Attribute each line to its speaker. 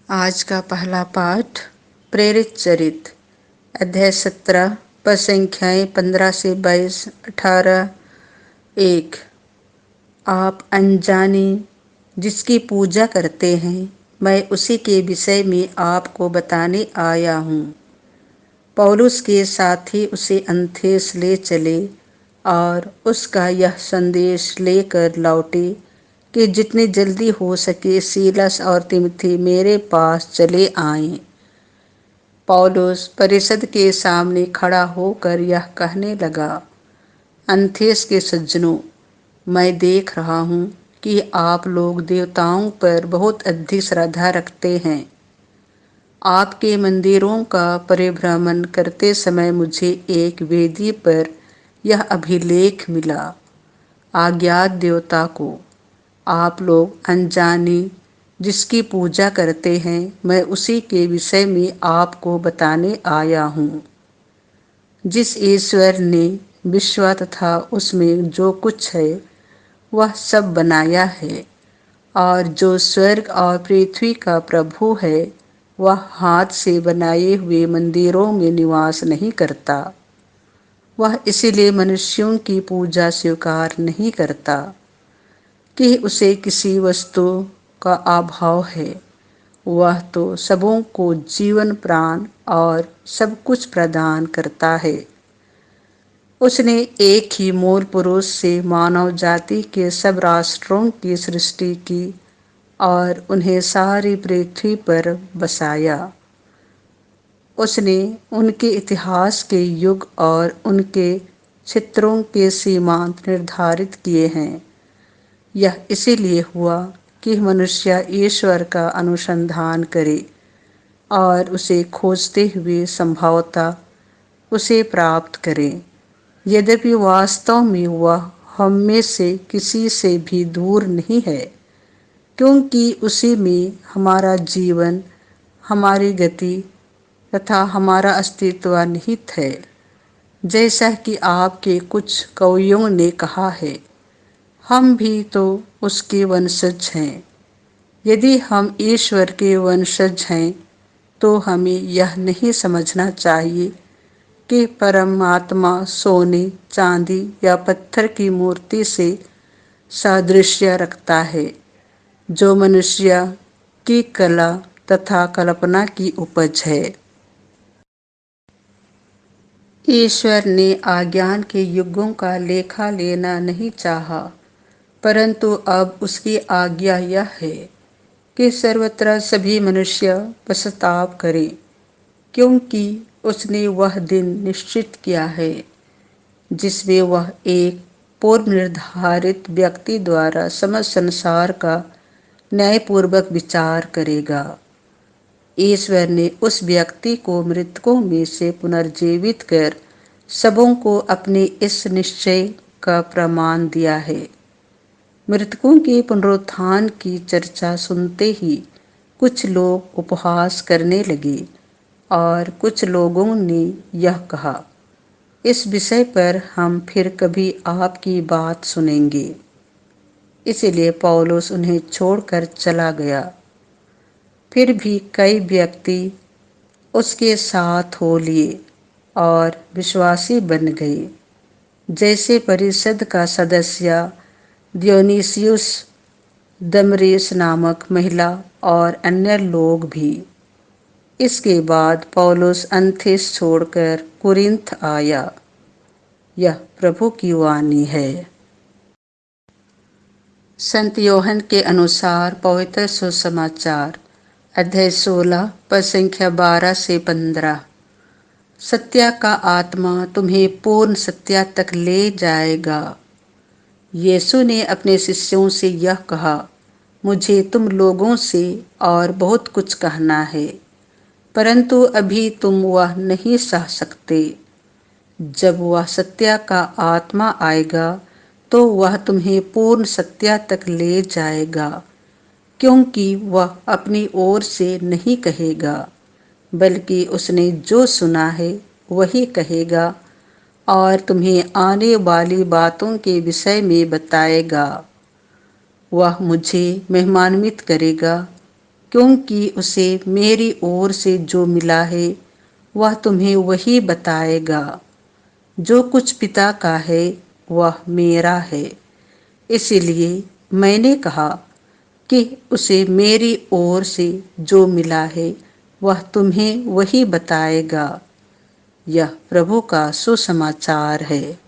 Speaker 1: आज का पहला पाठ प्रेरित चरित अध्याय 17 पद संख्याएं 15 से 22 18 1। आप अनजाने जिसकी पूजा करते हैं, मैं उसी के विषय में आपको बताने आया हूँ। पौलुस के साथी उसे एथेंस ले चले और उसका यह संदेश लेकर लौटे कि जितनी जल्दी हो सके सीलस और तिमोथी मेरे पास चले आएं। पौलुस परिषद के सामने खड़ा होकर यह कहने लगा, एथेंस के सज्जनों, मैं देख रहा हूँ कि आप लोग देवताओं पर बहुत अधिक श्रद्धा रखते हैं। आपके मंदिरों का परिभ्रमण करते समय मुझे एक वेदी पर यह अभिलेख मिला, अज्ञात देवता को आप लोग अनजाने जिसकी पूजा करते हैं, मैं उसी के विषय में आपको बताने आया हूँ। जिस ईश्वर ने विश्व तथा उसमें जो कुछ है वह सब बनाया है, और जो स्वर्ग और पृथ्वी का प्रभु है, वह हाथ से बनाए हुए मंदिरों में निवास नहीं करता। वह इसीलिए मनुष्यों की पूजा स्वीकार नहीं करता कि उसे किसी वस्तु का अभाव है। वह तो सबों को जीवन, प्राण और सब कुछ प्रदान करता है। उसने एक ही मूल पुरुष से मानव जाति के सब राष्ट्रों की सृष्टि की और उन्हें सारी पृथ्वी पर बसाया। उसने उनके इतिहास के युग और उनके क्षेत्रों के सीमांत निर्धारित किए हैं। यह इसीलिए हुआ कि मनुष्य ईश्वर का अनुसंधान करे और उसे खोजते हुए संभवतः उसे प्राप्त करे, यद्यपि वास्तव में वह हम में से किसी से भी दूर नहीं है, क्योंकि उसी में हमारा जीवन, हमारी गति तथा हमारा अस्तित्व निहित है। जैसा कि आपके कुछ कवियों ने कहा है, हम भी तो उसके वंशज हैं। यदि हम ईश्वर के वंशज हैं तो हमें यह नहीं समझना चाहिए कि परमात्मा सोने, चांदी या पत्थर की मूर्ति से सादृश्य रखता है, जो मनुष्य की कला तथा कल्पना की उपज है। ईश्वर ने अज्ञान के युगों का लेखा लेना नहीं चाहा, परंतु अब उसकी आज्ञा यह है कि सर्वत्र सभी मनुष्य पश्चाताप करें, क्योंकि उसने वह दिन निश्चित किया है जिसमें वह एक पूर्व निर्धारित व्यक्ति द्वारा समस्त संसार का न्यायपूर्वक विचार करेगा। ईश्वर ने उस व्यक्ति को मृतकों में से पुनर्जीवित कर सबों को अपने इस निश्चय का प्रमाण दिया है। मृतकों के पुनरुत्थान की चर्चा सुनते ही कुछ लोग उपहास करने लगे और कुछ लोगों ने यह कहा, इस विषय पर हम फिर कभी आपकी बात सुनेंगे। इसलिए पौलुस उन्हें छोड़कर चला गया। फिर भी कई व्यक्ति उसके साथ हो लिए और विश्वासी बन गए, जैसे परिषद का सदस्य दियोनीसियुस, दमरिस नामक महिला और अन्य लोग भी। इसके बाद पौलुस एथेंस छोड़कर कुरिन्थ आया। यह प्रभु की वाणी है। संत यूहन्ना के अनुसार पवित्र सुसमाचार अध्याय 16 पद संख्या 12 से 15। सत्य का आत्मा तुम्हें पूर्ण सत्य तक ले जाएगा। यीशु ने अपने शिष्यों से यह कहा, मुझे तुम लोगों से और बहुत कुछ कहना है, परंतु अभी तुम वह नहीं सह सकते। जब वह सत्य का आत्मा आएगा तो वह तुम्हें पूर्ण सत्य तक ले जाएगा, क्योंकि वह अपनी ओर से नहीं कहेगा, बल्कि उसने जो सुना है वही कहेगा और तुम्हें आने वाली बातों के विषय में बताएगा। वह मुझे महिमान्वित करेगा, क्योंकि उसे मेरी ओर से जो मिला है वह तुम्हें वही बताएगा। जो कुछ पिता का है वह मेरा है। इसलिए मैंने कहा कि उसे मेरी ओर से जो मिला है वह तुम्हें वही बताएगा। यह प्रभु का सुसमाचार है।